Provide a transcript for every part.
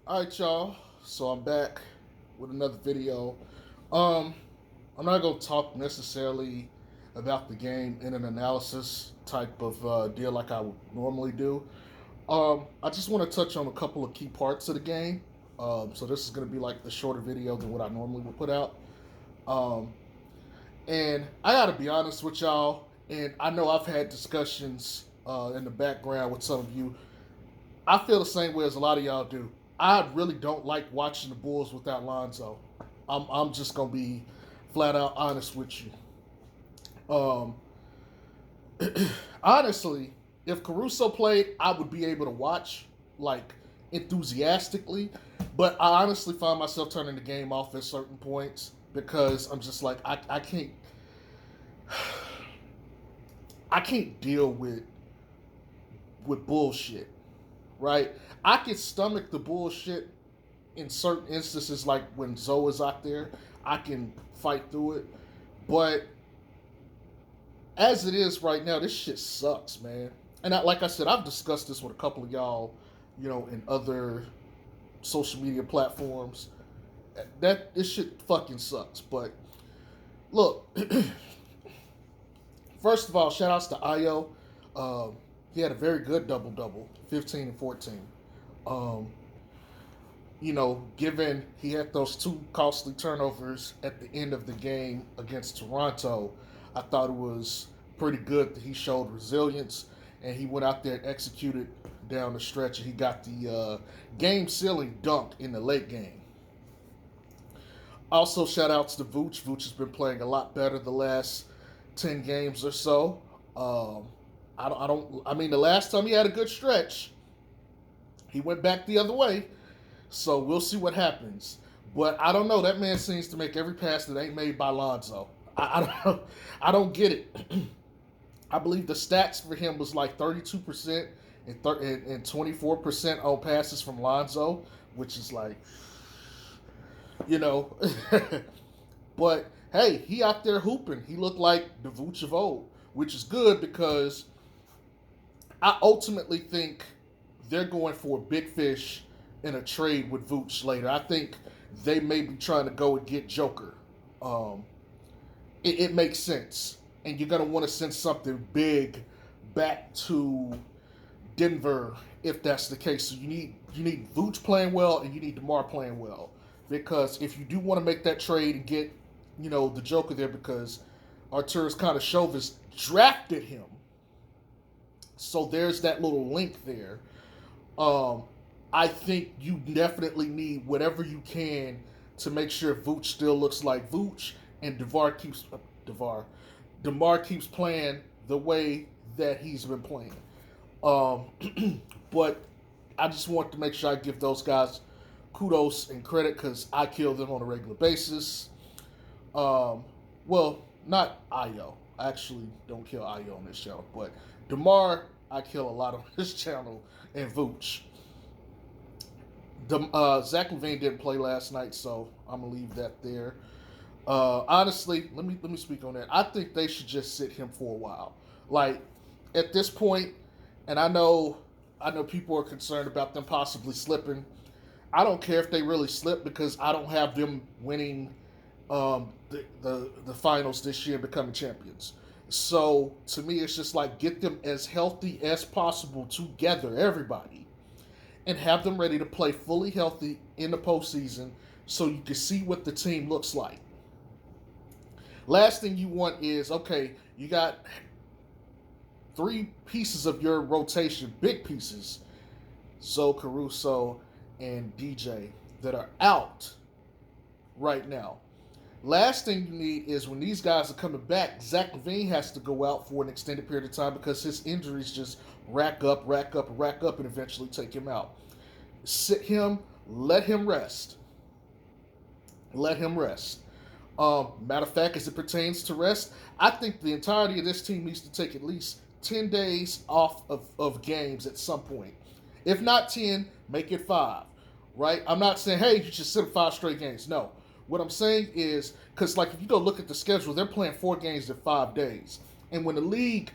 All right, y'all. So I'm back with another video. Um, I'm not gonna talk necessarily about the game in an analysis type of deal like I would normally do. I just want to touch on a couple of key parts of the game. So this is gonna be like the shorter video than what I normally would put out. Um, and I gotta be honest with y'all. And I know I've had discussions in the background with some of you. I feel the same way as a lot of y'all do. I really don't like watching the Bulls without Lonzo. I'm just gonna be flat out honest with you. Um, honestly, if Caruso played, I would be able to watch like enthusiastically. But I honestly find myself turning the game off at certain points because I'm just like I can't I can't deal with bullshit, right? I can stomach the bullshit in certain instances, like when Zoe is out there, I can fight through it. But as it is right now, this shit sucks, man. And like I said, I've discussed this with a couple of y'all, in other social media platforms. That this shit fucking sucks. But look, first of all, shout outs to Io. He had a very good double double, 15 and 14. Um, given he had those two costly turnovers at the end of the game against Toronto, I thought it was pretty good that he showed resilience and he went out there and executed down the stretch and he got the game sealing dunk in the late game. Also, shout outs to Vooch. Vooch has been playing a lot better the last 10 games or so. I mean, the last time he had a good stretch, he went back the other way. So we'll see what happens. But I don't know. That man seems to make every pass that ain't made by Lonzo. I don't get it. I believe the stats for him was like 32% and 24% on passes from Lonzo, which is like, you know. But hey, he out there hooping. He looked like the Vooch of old, which is good because I ultimately think they're going for a big fish in a trade with Vooch later. I think they may be trying to go and get Joker. Um, it makes sense, and you're gonna want to send something big back to Denver if that's the case. So you need Vooch playing well, and you need DeMar playing well, because if you do want to make that trade and get the Joker there, because Arturas Karnisovas drafted him, so there's that little link there. I think you definitely need whatever you can to make sure Vooch still looks like Vooch and Demar keeps playing the way that he's been playing. Um, but I just want to make sure I give those guys kudos and credit because I kill them on a regular basis. Well, not Io. I actually don't kill Io on this channel, but Demar I kill a lot on this channel, and Vooch. Zach LaVine didn't play last night, so I'm gonna leave that there. Honestly, let me speak on that. I think they should just sit him for a while. Like at this point, and I know people are concerned about them possibly slipping. I don't care if they really slip because I don't have them winning the finals this year and becoming champions. So to me, it's just like get them as healthy as possible together, everybody, and have them ready to play fully healthy in the postseason so you can see what the team looks like. Last thing you want is, okay, you got three pieces of your rotation, big pieces, Zoe Caruso and DJ, that are out right now. Last thing you need is when these guys are coming back, Zach LaVine has to go out for an extended period of time because his injuries just rack up, and eventually take him out. Sit him, let him rest. Let him rest. Matter of fact, as it pertains to rest, I think the entirety of this team needs to take at least 10 days off of games at some point. If not 10, make it 5, right? I'm not saying, hey, you should sit 5 straight games. No. What I'm saying is, because like if you go look at the schedule, they're playing 4 games in 5 days. And when the league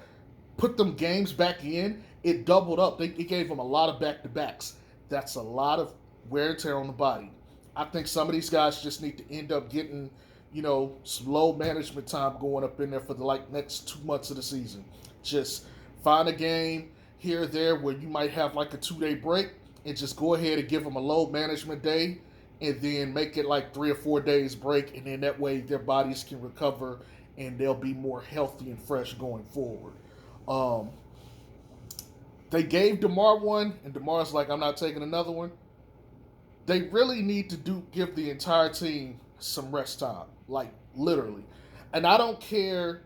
put them games back in, it doubled up. It gave them a lot of back-to-backs. That's a lot of wear and tear on the body. I think some of these guys just need to end up getting, some low management time going up in there for the next 2 months of the season. Just find a game here or there where you might have like a 2 day break and just go ahead and give them a low management day and then make it like 3 or 4 days break, and then that way their bodies can recover and they'll be more healthy and fresh going forward. Um, they gave DeMar one, and DeMar's like, I'm not taking another one. They really need to give the entire team some rest time, like literally. And I don't care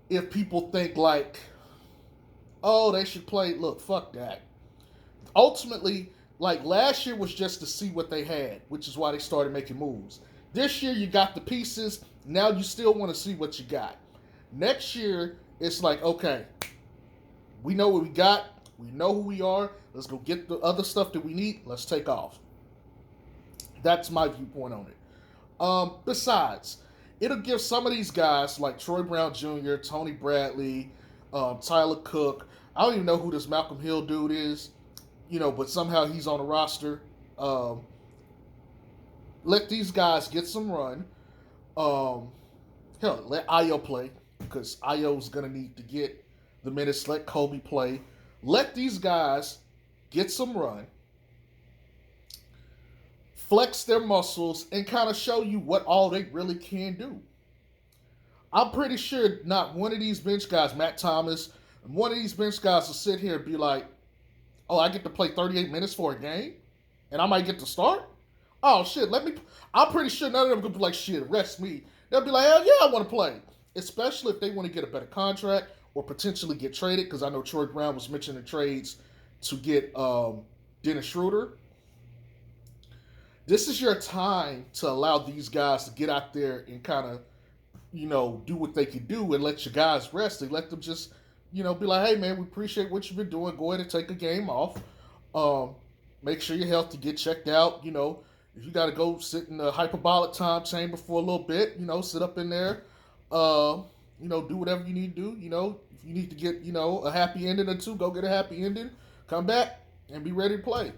if people think like, oh, they should play. Look, fuck that. Ultimately, like last year was just to see what they had, which is why they started making moves. This year you got the pieces. Now you still want to see what you got. Next year it's like, okay, we know what we got. We know who we are. Let's go get the other stuff that we need. Let's take off. That's my viewpoint on it. Besides, it'll give some of these guys like Troy Brown Jr., Tony Bradley, Tyler Cook. I don't even know who this Malcolm Hill dude is, but somehow he's on the roster. Let these guys get some run. Hell, let Ayo play because Ayo's going to need to get the minutes. Let Kobe play. Let these guys get some run, flex their muscles, and kind of show you what all they really can do. I'm pretty sure not one of these bench guys, Matt Thomas, one of these bench guys will sit here and be like, oh, I get to play 38 minutes for a game? And I might get to start? Oh, shit, I'm pretty sure none of them going to be like, shit, rest me. They'll be like, hell yeah, I want to play. Especially if they want to get a better contract or potentially get traded, because I know Troy Brown was mentioning trades to get Dennis Schroeder. This is your time to allow these guys to get out there and kind of, do what they can do and let your guys rest. They let them just, be like, hey, man, we appreciate what you've been doing. Go ahead and take a game off. Make sure you're healthy. Get checked out. If you got to go sit in the hyperbolic time chamber for a little bit, sit up in there. Do whatever you need to do. If you need to get, a happy ending or two, go get a happy ending. Come back and be ready to play.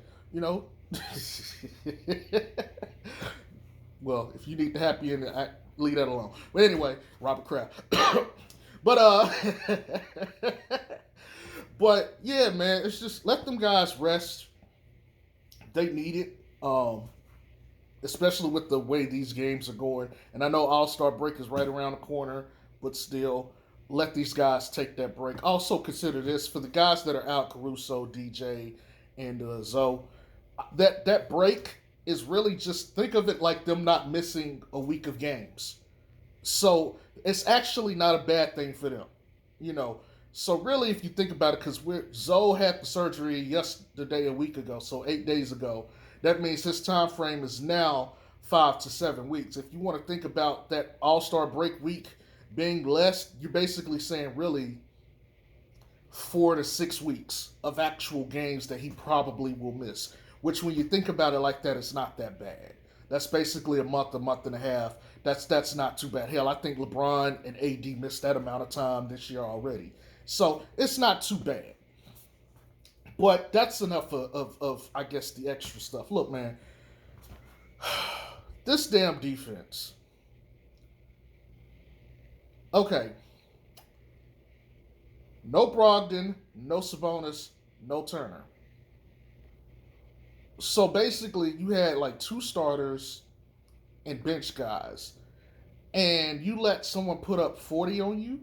Well, if you need the happy ending, leave that alone. But anyway, Robert Kraft. but but yeah, man, it's just let them guys rest. They need it. Especially with the way these games are going. And I know All-Star break is right around the corner, but still, let these guys take that break. Also consider this, for the guys that are out, Caruso, DJ, and Zoe, that break is really just, think of it like them not missing a week of games. So it's actually not a bad thing for them. So really, if you think about it, because Zoe had the surgery yesterday, a week ago, so 8 days ago. That means his time frame is now 5 to 7 weeks. If you want to think about that All-Star break week being less, you're basically saying really 4 to 6 weeks of actual games that he probably will miss. Which, when you think about it like that, it's not that bad. That's basically a month and a half. That's not too bad. Hell, I think LeBron and AD missed that amount of time this year already. So it's not too bad. But that's enough of, I guess, the extra stuff. Look, man, this damn defense. Okay. No Brogdon, no Sabonis, no Turner. So basically, you had like 2 starters and bench guys. And you let someone put up 40 on you?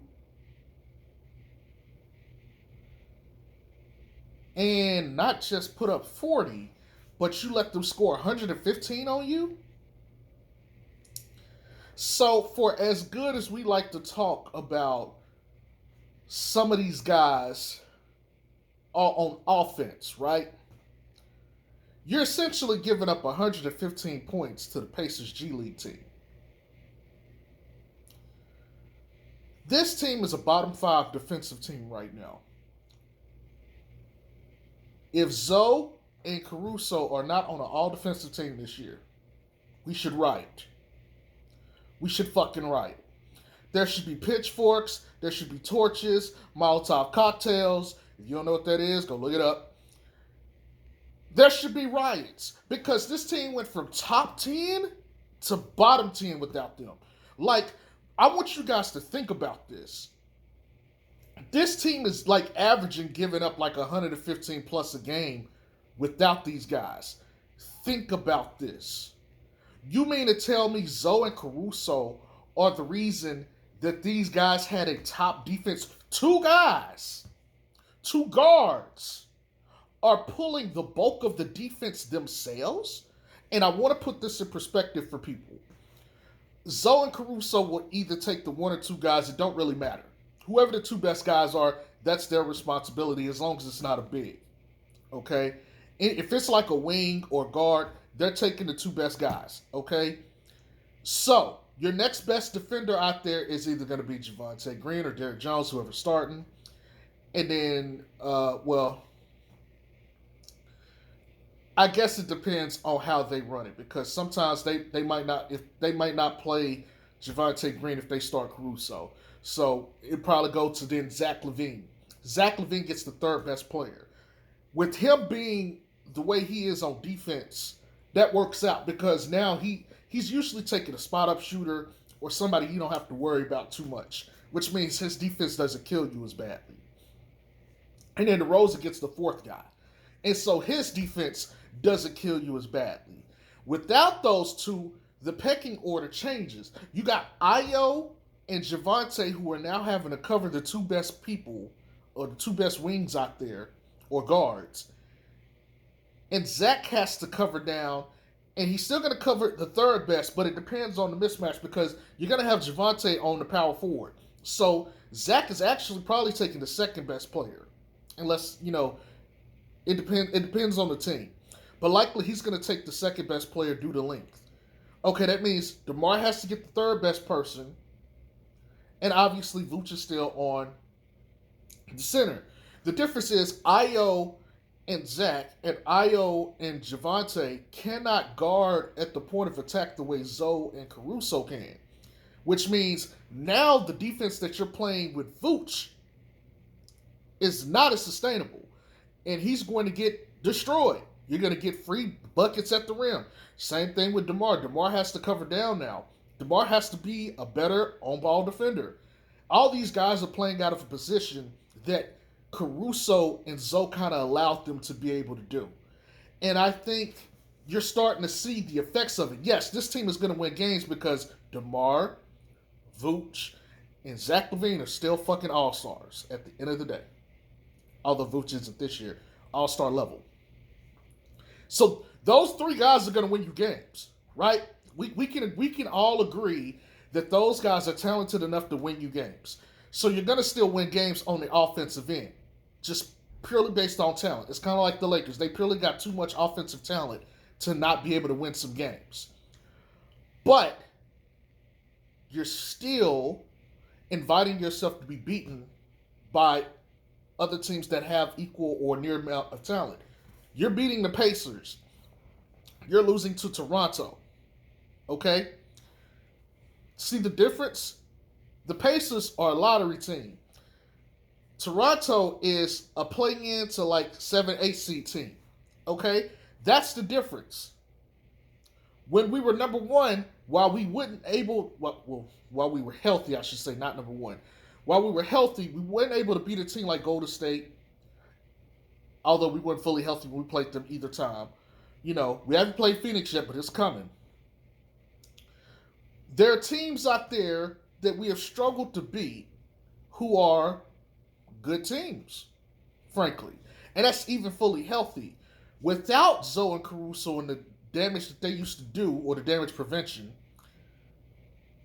And not just put up 40, but you let them score 115 on you? So, for as good as we like to talk about some of these guys on offense, right? You're essentially giving up 115 points to the Pacers G League team. This team is a bottom 5 defensive team right now. If Zoe and Caruso are not on an all-defensive team this year, we should riot. We should fucking riot. There should be pitchforks. There should be torches, Molotov cocktails. If you don't know what that is, go look it up. There should be riots because this team went from top 10 to bottom 10 without them. Like, I want you guys to think about this. This team is like averaging giving up like 115 plus a game without these guys. Think about this. You mean to tell me Zoe and Caruso are the reason that these guys had a top defense? Two guys, two guards are pulling the bulk of the defense themselves. And I want to put this in perspective for people. Zoe and Caruso will either take the one or two guys. It don't really matter. Whoever the two best guys are, that's their responsibility as long as it's not a big. Okay? If it's like a wing or guard, they're taking the two best guys. Okay? So, your next best defender out there is either going to be Javonte Green or Derrick Jones, whoever's starting. And then, I guess it depends on how they run it because sometimes they might not play Javonte Green if they start Caruso. So it probably go to then Zach LaVine. Zach LaVine gets the third best player. With him being the way he is on defense, that works out because now he's usually taking a spot up shooter or somebody you don't have to worry about too much, which means his defense doesn't kill you as badly. And then DeRozan gets the fourth guy. And so his defense doesn't kill you as badly. Without those two, the pecking order changes. You got Ayo and Javonte who are now having to cover the two best people or the two best wings out there or guards. And Zach has to cover down, and he's still going to cover the third best, but it depends on the mismatch because you're going to have Javonte on the power forward. So Zach is actually probably taking the second best player, unless, it depends on the team. But likely he's going to take the second best player due to length. Okay, that means DeMar has to get the third best person. And obviously Vooch is still on the center. The difference is Ayo and Zach and Ayo and Javonte cannot guard at the point of attack the way Zoe and Caruso can. Which means now the defense that you're playing with Vooch is not as sustainable. And he's going to get destroyed. You're going to get free buckets at the rim. Same thing with DeMar. DeMar has to cover down now. DeMar has to be a better on-ball defender. All these guys are playing out of a position that Caruso and Zoe kind of allowed them to be able to do. And I think you're starting to see the effects of it. Yes, this team is going to win games because DeMar, Vooch, and Zach LaVine are still fucking all-stars at the end of the day. Although Vooch isn't this year, all-star level. So those three guys are going to win you games, right? We can all agree that those guys are talented enough to win you games. So you're going to still win games on the offensive end, just purely based on talent. It's kind of like the Lakers. They purely got too much offensive talent to not be able to win some games. But you're still inviting yourself to be beaten by other teams that have equal or near amount of talent. You're beating the Pacers. You're losing to Toronto. Okay? See the difference? The Pacers are a lottery team. Toronto is a play-in to like 7, 8 seed team. Okay? That's the difference. When we were number one, while we were healthy, I should say, not number one. While we were healthy, we weren't able to beat a team like Golden State. Although we weren't fully healthy when we played them either time. We haven't played Phoenix yet, but it's coming. There are teams out there that we have struggled to beat who are good teams, frankly. And that's even fully healthy. Without Zoe and Caruso and the damage that they used to do, or the damage prevention,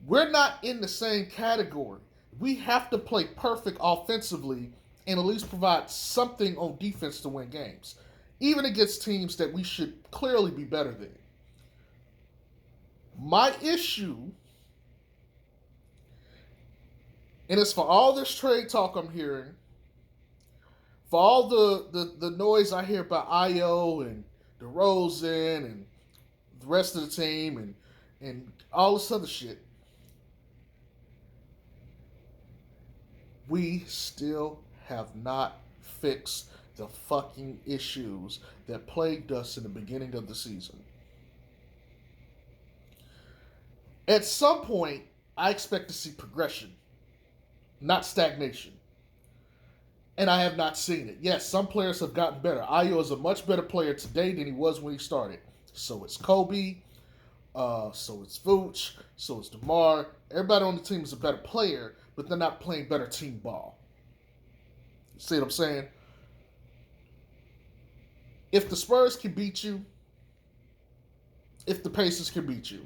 we're not in the same category. We have to play perfect offensively and at least provide something on defense to win games, even against teams that we should clearly be better than. My issue, and it's for all this trade talk I'm hearing, for all the noise I hear about Ayo and DeRozan and the rest of the team and all this other shit, we still have not fixed the fucking issues that plagued us in the beginning of the season. At some point, I expect to see progression, not stagnation. And I have not seen it. Yes, some players have gotten better. Ayo is a much better player today than he was when he started. So it's Kobe. So it's Vooch. So it's DeMar. Everybody on the team is a better player, but they're not playing better team ball. You see what I'm saying? If the Spurs can beat you, if the Pacers can beat you,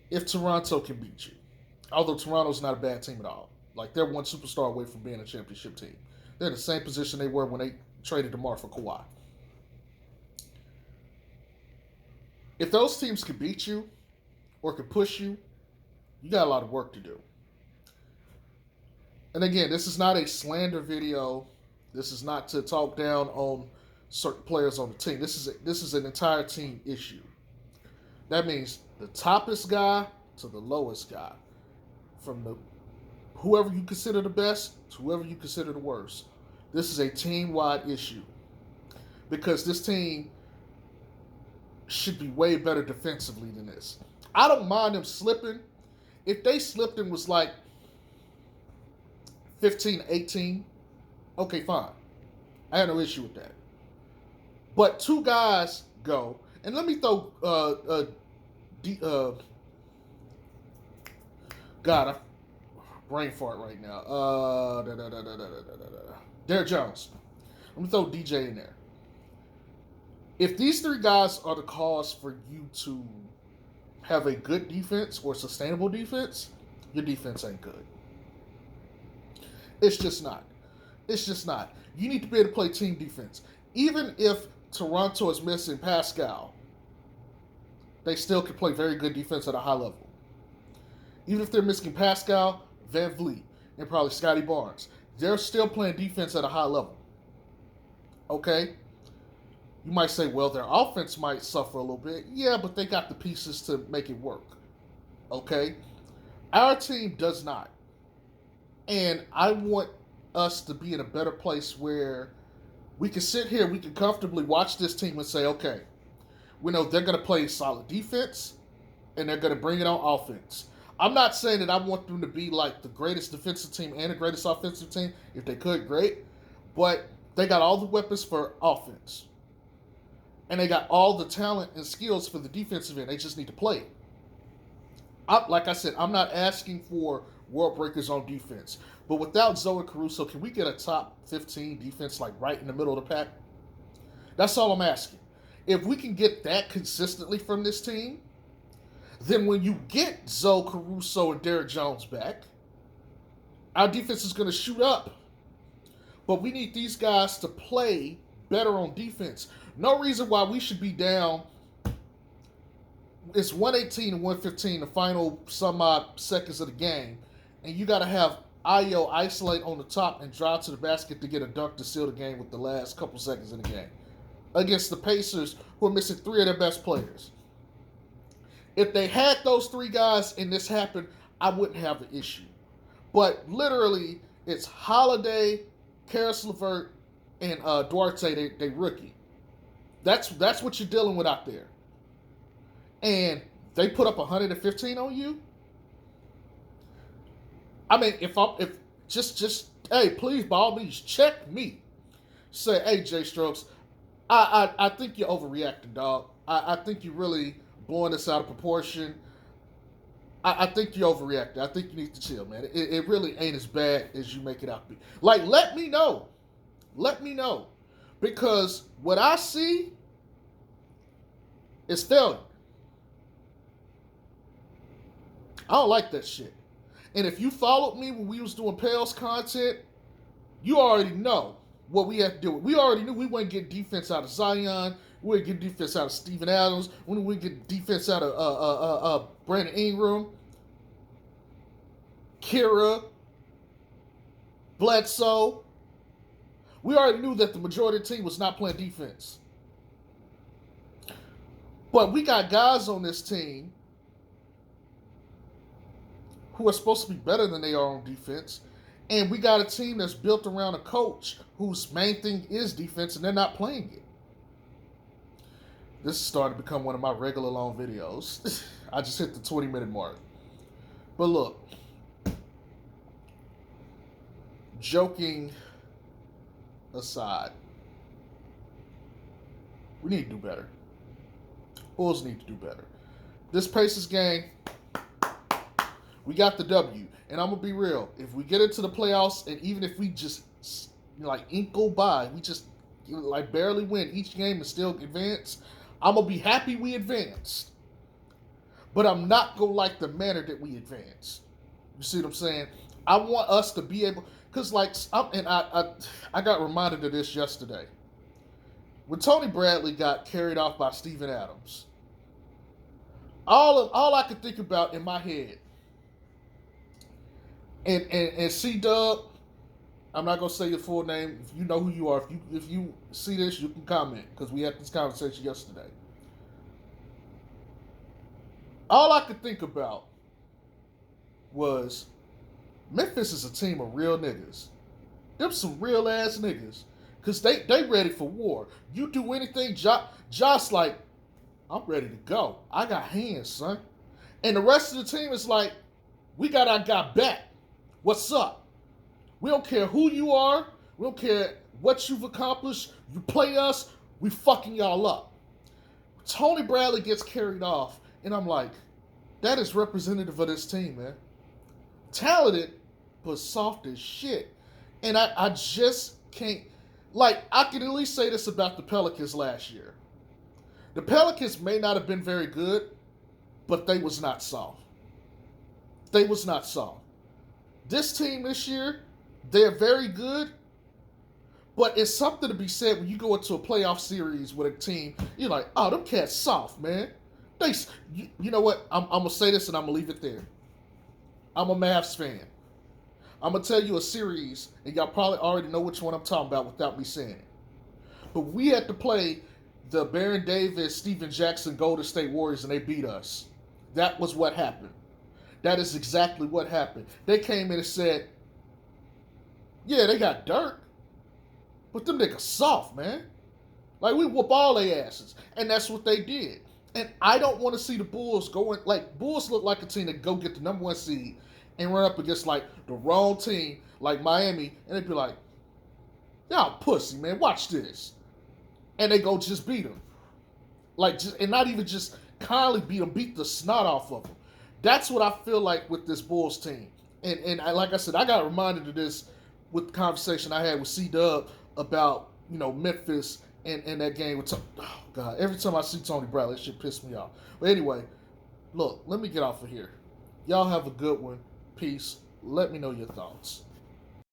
if Toronto can beat you, although Toronto's not a bad team at all. Like, they're one superstar away from being a championship team. They're in the same position they were when they traded DeMar for Kawhi. If those teams can beat you or can push you, you got a lot of work to do. And again, this is not a slander video. This is not to talk down on certain players on the team. This is an entire team issue. That means the toppest guy to the lowest guy, from the whoever you consider the best to whoever you consider the worst. This is a team-wide issue because this team should be way better defensively than this. I don't mind them slipping. If they slipped and was like 15-18, okay, fine. I have no issue with that. But two guys go, and let me throw God, I brain fart right now. Derrick Jones. Let me throw DJ in there. If these three guys are the cause for you to have a good defense or sustainable defense, your defense ain't good. It's just not. It's just not. You need to be able to play team defense. Even if Toronto is missing Pascal, they still can play very good defense at a high level. Even if they're missing Pascal, Van Vliet, and probably Scotty Barnes, they're still playing defense at a high level. Okay? You might say, well, their offense might suffer a little bit. Yeah, but they got the pieces to make it work. Okay? Our team does not. And I want us to be in a better place where we can sit here, we can comfortably watch this team and say, okay, we know they're going to play solid defense and they're going to bring it on offense. I'm not saying that I want them to be like the greatest defensive team and the greatest offensive team. If they could, great. But they got all the weapons for offense. And they got all the talent and skills for the defensive end. They just need to play it. Like I said, I'm not asking for world breakers on defense. But without Zoe Caruso, can we get a top 15 defense like right in the middle of the pack? That's all I'm asking. If we can get that consistently from this team, then when you get Zoe Caruso and Derrick Jones back, our defense is going to shoot up. But we need these guys to play better on defense. No reason why we should be down. It's 118 and 115, the final some odd seconds of the game. And you got to have Ayo isolate on the top and drive to the basket to get a dunk to seal the game with the last couple seconds in the game. Against the Pacers, who are missing three of their best players. If they had those three guys and this happened, I wouldn't have an issue. But literally, it's Holiday, Karis LeVert, and Duarte, they rookie. That's what you're dealing with out there. And they put up 115 on you. I mean, if hey, please, by all means, check me. Say, hey, Jay Strokes, I think you're overreacting, dog. I think you're really blowing this out of proportion. I think you're overreacting. I think you need to chill, man. It really ain't as bad as you make it out to be. Like, let me know. Let me know. Because what I see is failure. I don't like that shit. And if you followed me when we was doing Pale's content, you already know what we have to do. We already knew we wouldn't get defense out of Zion. We wouldn't get defense out of Steven Adams. We wouldn't get defense out of Brandon Ingram, Kira, Bledsoe. We already knew that the majority of the team was not playing defense. But we got guys on this team who are supposed to be better than they are on defense. And we got a team that's built around a coach whose main thing is defense, and they're not playing it. This is starting to become one of my regular long videos. I just hit the 20-minute mark. But look, joking aside, we need to do better. Bulls need to do better. This Pacers game, we got the W. And I'm going to be real. If we get into the playoffs, and even if we just, ink go by, we just, barely win each game and still advance, I'm going to be happy we advanced. But I'm not going to like the manner that we advanced. You see what I'm saying? I want us to be able, because, I got reminded of this yesterday. When Tony Bradley got carried off by Steven Adams, all I could think about in my head, and C-Dub, I'm not gonna say your full name. If you know who you are, if you see this, you can comment, because we had this conversation yesterday. All I could think about was Memphis is a team of real niggas. Them some real ass niggas, cause they ready for war. You do anything, Josh like, I'm ready to go. I got hands, son. And the rest of the team is like, we got our guy back. What's up? We don't care who you are. We don't care what you've accomplished. You play us, we fucking y'all up. Tony Bradley gets carried off, and I'm like, that is representative of this team, man. Talented, but soft as shit. And I just can't, I can at least say this about the Pelicans last year. The Pelicans may not have been very good, but they was not soft. They was not soft. This team this year, they're very good, but it's something to be said when you go into a playoff series with a team, you're like, oh, them cats soft, man. You know what? I'm going to say this and I'm going to leave it there. I'm a Mavs fan. I'm going to tell you a series, and y'all probably already know which one I'm talking about without me saying it. But we had to play the Baron Davis, Steven Jackson Golden State Warriors, and they beat us. That was what happened. That is exactly what happened. They came in and said, yeah, they got dirt, but them niggas soft, man. We whoop all their asses. And that's what they did. And I don't want to see the Bulls going, Bulls look like a team that go get the number 1 seed and run up against, the wrong team, like Miami, and they'd be like, y'all pussy, man, watch this. And they go just beat them. And not even just kindly beat them, beat the snot off of them. That's what I feel like with this Bulls team. And like I said, I got reminded of this with the conversation I had with C-Dub about, Memphis and that game with oh, God. Every time I see Tony Bradley, that shit pisses me off. But anyway, look, let me get off of here. Y'all have a good one. Peace. Let me know your thoughts.